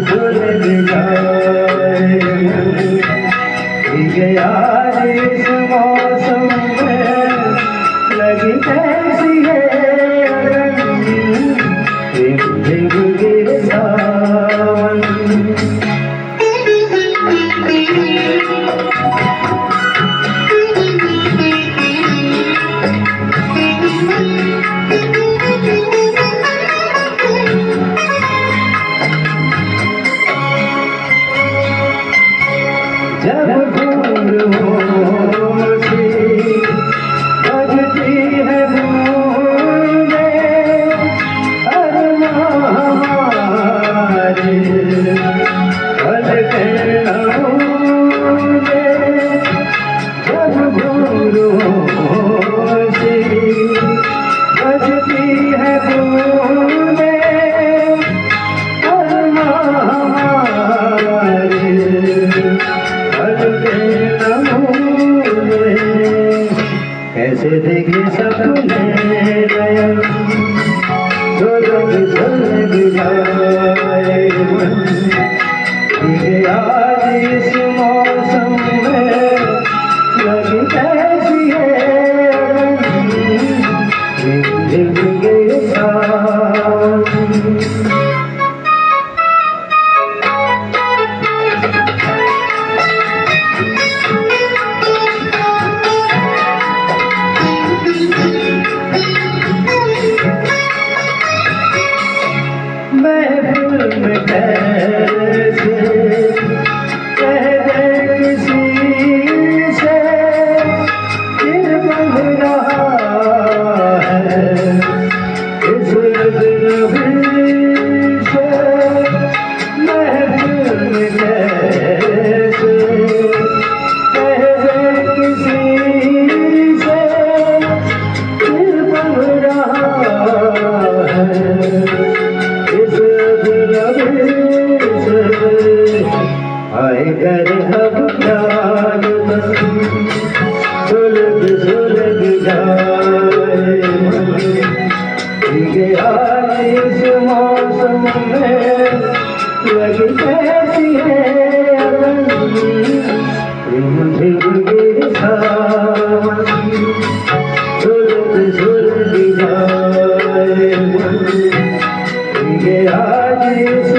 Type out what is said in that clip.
सुलग जाए गया इस मौसम में लगी कैसी है अगन झिग गिर सावन जब दूर होशी बजती है बूंदे अरमा हमारे बजते रहूंगे जब दूर होशी बजती है बूंदे अरमा हमारे कैसे देखे सपने नयन सुलग सुलग जाए आज इस मौसम में लगी कैसी है झिग गए सावन महफिल में कैसे कह दे किसी से दिल बन रहा है इस दिल से महफिल में कैसे कह दे किसी से दिल बन रहा है आए घर हम प्यार सुलग सुलग जाए गया इस मौसम में लगी कैसी है अगन झिग गिर सावन सुलग सुलग जाए गया इस